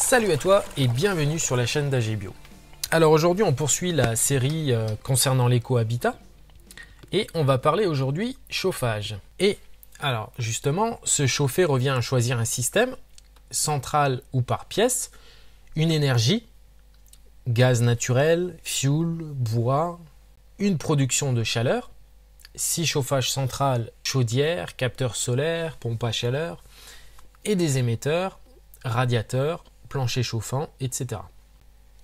Salut à toi et bienvenue sur la chaîne d'AG Bio. Alors aujourd'hui on poursuit la série concernant l'éco-habitat et on va parler aujourd'hui chauffage. Et alors justement, se chauffer revient à choisir un système, central ou par pièce, une énergie, gaz naturel, fioul, bois, une production de chaleur, si chauffage central, chaudière, capteur solaire, pompe à chaleur, et des émetteurs, radiateurs, plancher chauffant, etc.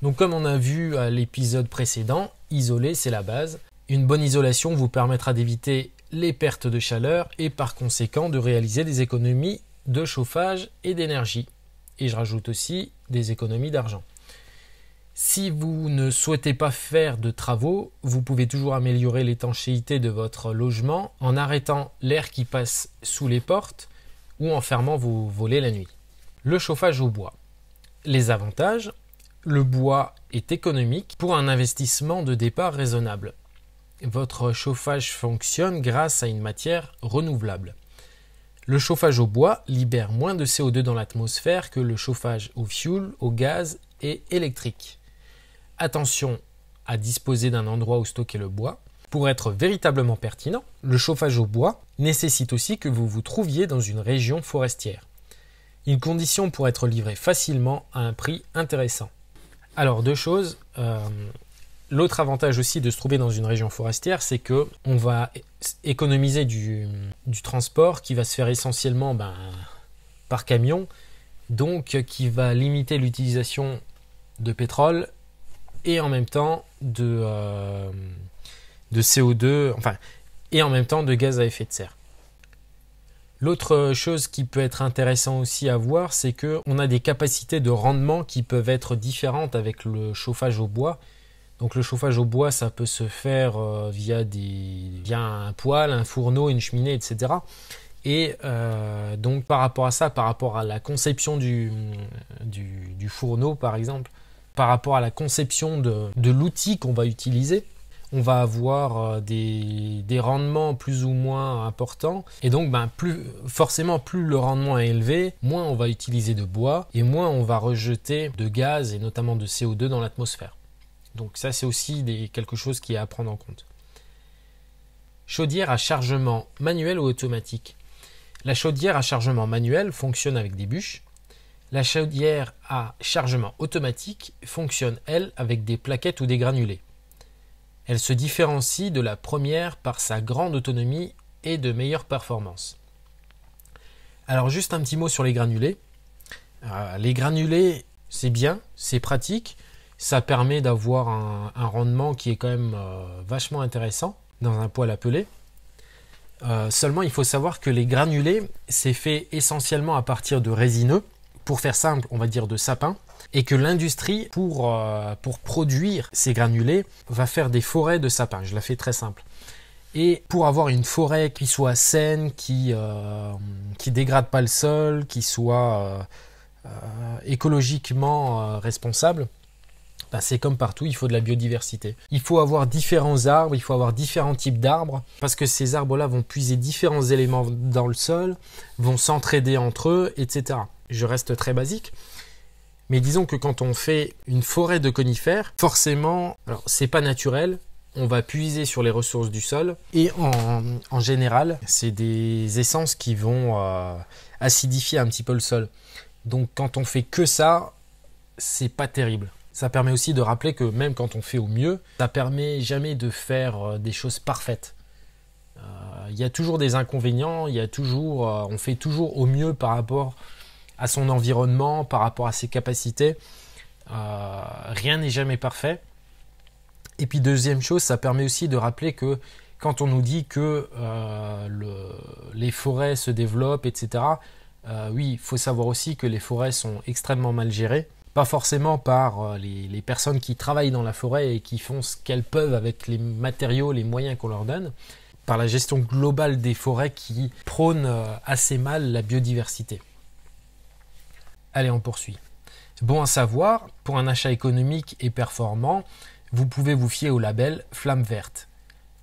Donc comme on a vu à l'épisode précédent, isoler c'est la base. Une bonne isolation vous permettra d'éviter les pertes de chaleur et par conséquent de réaliser des économies de chauffage et d'énergie. Et je rajoute aussi des économies d'argent. Si vous ne souhaitez pas faire de travaux, vous pouvez toujours améliorer l'étanchéité de votre logement en arrêtant l'air qui passe sous les portes ou en fermant vos volets la nuit. Le chauffage au bois. Les avantages, le bois est économique pour un investissement de départ raisonnable. Votre chauffage fonctionne grâce à une matière renouvelable. Le chauffage au bois libère moins de CO2 dans l'atmosphère que le chauffage au fioul, au gaz et électrique. Attention à disposer d'un endroit où stocker le bois. Pour être véritablement pertinent, le chauffage au bois nécessite aussi que vous vous trouviez dans une région forestière. Une condition pour être livré facilement à un prix intéressant. Alors deux choses, l'autre avantage aussi de se trouver dans une région forestière, c'est que on va économiser du transport qui va se faire essentiellement par camion, donc qui va limiter l'utilisation de pétrole et en même temps de CO2, et en même temps de gaz à effet de serre. L'autre chose qui peut être intéressant aussi à voir, c'est qu'on a des capacités de rendement qui peuvent être différentes avec le chauffage au bois. Donc le chauffage au bois, ça peut se faire via un poêle, un fourneau, une cheminée, etc. Et donc par rapport à ça, par rapport à la conception du fourneau par exemple, par rapport à la conception de l'outil qu'on va utiliser, on va avoir des rendements plus ou moins importants. Et donc, plus le rendement est élevé, moins on va utiliser de bois et moins on va rejeter de gaz et notamment de CO2 dans l'atmosphère. Donc ça, c'est aussi quelque chose qui est à prendre en compte. Chaudière à chargement manuel ou automatique. La chaudière à chargement manuel fonctionne avec des bûches. La chaudière à chargement automatique fonctionne, elle, avec des plaquettes ou des granulés. Elle se différencie de la première par sa grande autonomie et de meilleures performances. Alors juste un petit mot sur les granulés. Les granulés, c'est bien, c'est pratique. Ça permet d'avoir un rendement qui est quand même vachement intéressant dans un poêle à peler. Seulement, il faut savoir que les granulés, c'est fait essentiellement à partir de résineux. Pour faire simple, on va dire de sapin. Et que l'industrie, pour produire ces granulés, va faire des forêts de sapins. Je la fais très simple. Et pour avoir une forêt qui soit saine, qui dégrade pas le sol, qui soit écologiquement responsable, c'est comme partout, il faut de la biodiversité. Il faut avoir différents arbres, il faut avoir différents types d'arbres, parce que ces arbres-là vont puiser différents éléments dans le sol, vont s'entraider entre eux, etc. Je reste très basique. Mais disons que quand on fait une forêt de conifères, forcément, alors c'est pas naturel, on va puiser sur les ressources du sol et en général, c'est des essences qui vont acidifier un petit peu le sol. Donc quand on fait que ça, c'est pas terrible. Ça permet aussi de rappeler que même quand on fait au mieux, ça permet jamais de faire des choses parfaites. Il y a toujours des inconvénients, on fait toujours au mieux par rapport à son environnement, par rapport à ses capacités. Rien n'est jamais parfait. Et puis deuxième chose, ça permet aussi de rappeler que quand on nous dit que les forêts se développent, etc., oui, il faut savoir aussi que les forêts sont extrêmement mal gérées. Pas forcément par les personnes qui travaillent dans la forêt et qui font ce qu'elles peuvent avec les matériaux, les moyens qu'on leur donne, par la gestion globale des forêts qui prône assez mal la biodiversité. Allez, on poursuit. Bon à savoir, pour un achat économique et performant, vous pouvez vous fier au label Flamme Verte,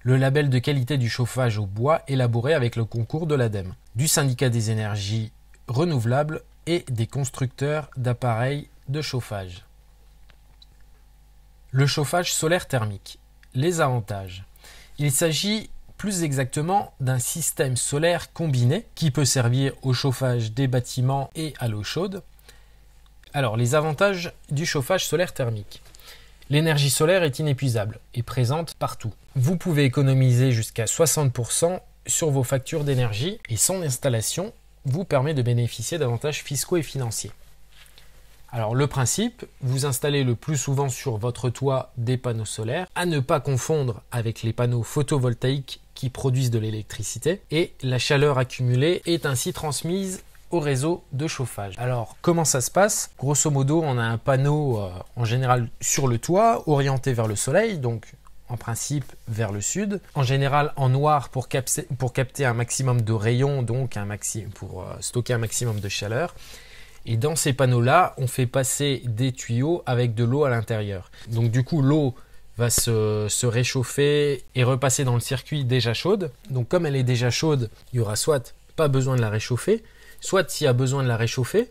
le label de qualité du chauffage au bois élaboré avec le concours de l'ADEME, du syndicat des énergies renouvelables et des constructeurs d'appareils de chauffage. Le chauffage solaire thermique. Les avantages. Il s'agit plus exactement d'un système solaire combiné qui peut servir au chauffage des bâtiments et à l'eau chaude. Alors, les avantages du chauffage solaire thermique. L'énergie solaire est inépuisable et présente partout. Vous pouvez économiser jusqu'à 60% sur vos factures d'énergie et son installation vous permet de bénéficier d'avantages fiscaux et financiers. Alors le principe, vous installez le plus souvent sur votre toit des panneaux solaires, à ne pas confondre avec les panneaux photovoltaïques qui produisent de l'électricité, et la chaleur accumulée est ainsi transmise au réseau de chauffage. Alors comment ça se passe? Grosso modo, on a un panneau en général sur le toit, orienté vers le soleil, donc en principe vers le sud, en général en noir pour capter un maximum de rayons, donc pour stocker un maximum de chaleur. Et dans ces panneaux-là, on fait passer des tuyaux avec de l'eau à l'intérieur. Donc du coup, l'eau va se réchauffer et repasser dans le circuit déjà chaude. Donc comme elle est déjà chaude, il y aura soit pas besoin de la réchauffer, soit s'il y a besoin de la réchauffer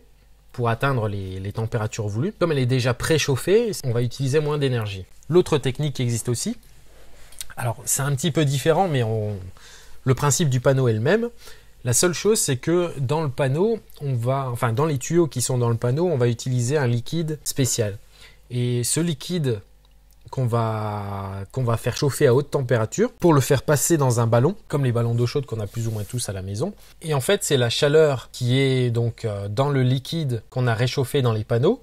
pour atteindre les températures voulues. Comme elle est déjà préchauffée, on va utiliser moins d'énergie. L'autre technique qui existe aussi, alors c'est un petit peu différent, mais le principe du panneau est le même. La seule chose, c'est que dans le panneau, dans les tuyaux qui sont dans le panneau, on va utiliser un liquide spécial. Et ce liquide qu'on va faire chauffer à haute température pour le faire passer dans un ballon, comme les ballons d'eau chaude qu'on a plus ou moins tous à la maison. Et en fait, c'est la chaleur qui est donc dans le liquide qu'on a réchauffé dans les panneaux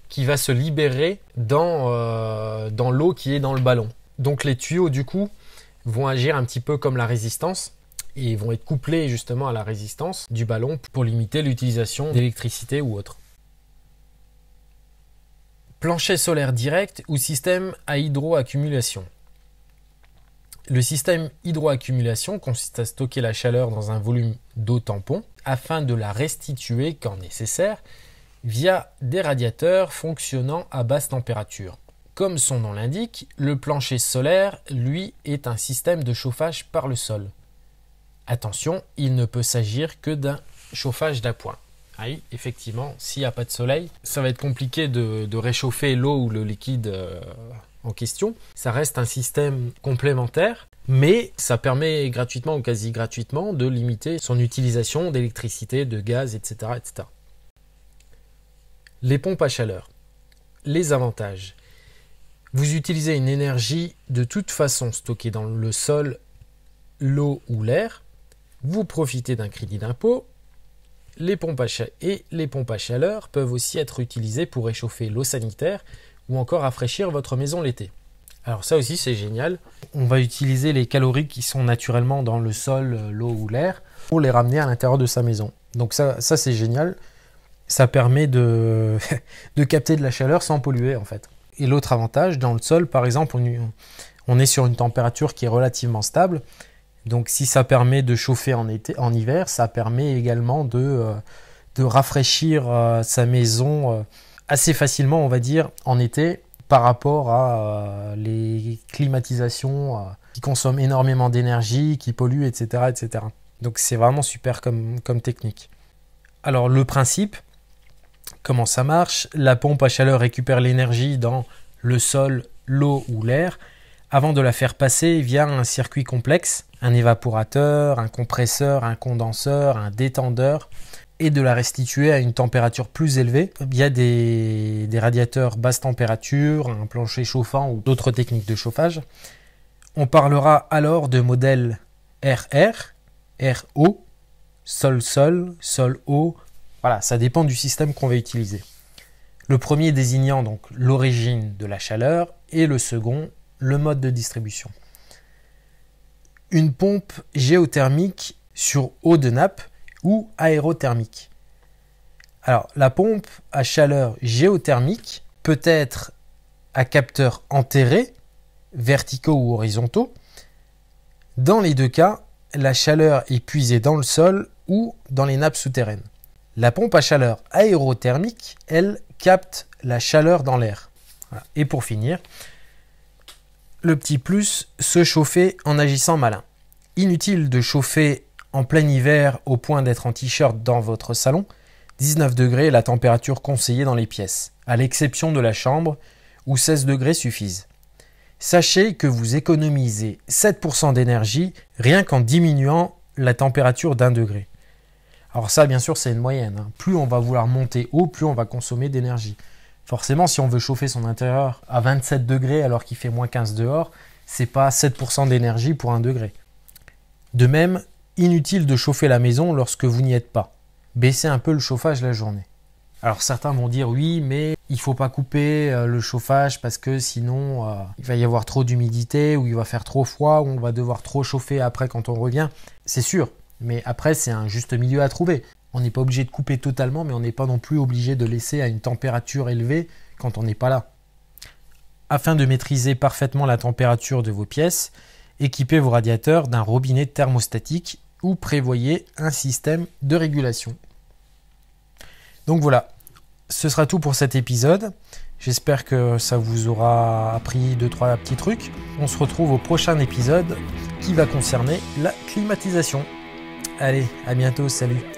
qui va se libérer dans l'eau qui est dans le ballon. Donc les tuyaux, du coup, vont agir un petit peu comme la résistance et vont être couplés justement à la résistance du ballon pour limiter l'utilisation d'électricité ou autre. Plancher solaire direct ou système à hydroaccumulation. Le système hydroaccumulation consiste à stocker la chaleur dans un volume d'eau tampon afin de la restituer quand nécessaire via des radiateurs fonctionnant à basse température. Comme son nom l'indique, le plancher solaire, lui, est un système de chauffage par le sol. Attention, il ne peut s'agir que d'un chauffage d'appoint. Ah oui, effectivement, s'il n'y a pas de soleil, ça va être compliqué de réchauffer l'eau ou le liquide en question. Ça reste un système complémentaire, mais ça permet gratuitement ou quasi gratuitement de limiter son utilisation d'électricité, de gaz, etc., etc. Les pompes à chaleur. Les avantages. Vous utilisez une énergie de toute façon stockée dans le sol, l'eau ou l'air. Vous profitez d'un crédit d'impôt. Les pompes à chaleur peuvent aussi être utilisées pour réchauffer l'eau sanitaire ou encore rafraîchir votre maison l'été. Alors ça aussi c'est génial. On va utiliser les calories qui sont naturellement dans le sol, l'eau ou l'air pour les ramener à l'intérieur de sa maison. Donc ça c'est génial. Ça permet de capter de la chaleur sans polluer en fait. Et l'autre avantage, dans le sol par exemple, on est sur une température qui est relativement stable. Donc si ça permet de chauffer en hiver, ça permet également de rafraîchir sa maison assez facilement, on va dire, en été, par rapport à les climatisations qui consomment énormément d'énergie, qui polluent, etc., etc. Donc c'est vraiment super comme technique. Alors le principe, comment ça marche? La pompe à chaleur récupère l'énergie dans le sol, l'eau ou l'air, avant de la faire passer via un circuit complexe, un évaporateur, un compresseur, un condenseur, un détendeur, et de la restituer à une température plus élevée via des radiateurs basse température, un plancher chauffant ou d'autres techniques de chauffage. On parlera alors de modèles RR, RO, sol-sol, sol-eau. Voilà, ça dépend du système qu'on va utiliser. Le premier désignant donc l'origine de la chaleur et le second le mode de distribution. Une pompe géothermique sur eau de nappe ou aérothermique. Alors, la pompe à chaleur géothermique peut être à capteurs enterrés, verticaux ou horizontaux. Dans les deux cas, la chaleur est puisée dans le sol ou dans les nappes souterraines. La pompe à chaleur aérothermique, elle, capte la chaleur dans l'air. Voilà. Et pour finir, le petit plus, se chauffer en agissant malin. Inutile de chauffer en plein hiver au point d'être en t-shirt dans votre salon. 19 degrés est la température conseillée dans les pièces, à l'exception de la chambre où 16 degrés suffisent. Sachez que vous économisez 7% d'énergie rien qu'en diminuant la température d'1 degré. Alors ça, bien sûr, c'est une moyenne. Plus on va vouloir monter haut, plus on va consommer d'énergie. Forcément, si on veut chauffer son intérieur à 27 degrés alors qu'il fait moins 15 dehors, c'est pas 7% d'énergie pour 1 degré. De même, inutile de chauffer la maison lorsque vous n'y êtes pas. Baissez un peu le chauffage la journée. Alors certains vont dire oui, mais il ne faut pas couper le chauffage parce que sinon il va y avoir trop d'humidité ou il va faire trop froid ou on va devoir trop chauffer après quand on revient. C'est sûr, mais après c'est un juste milieu à trouver. On n'est pas obligé de couper totalement, mais on n'est pas non plus obligé de laisser à une température élevée quand on n'est pas là. Afin de maîtriser parfaitement la température de vos pièces, équipez vos radiateurs d'un robinet thermostatique ou prévoyez un système de régulation. Donc voilà, ce sera tout pour cet épisode. J'espère que ça vous aura appris 2-3 petits trucs. On se retrouve au prochain épisode qui va concerner la climatisation. Allez, à bientôt, salut!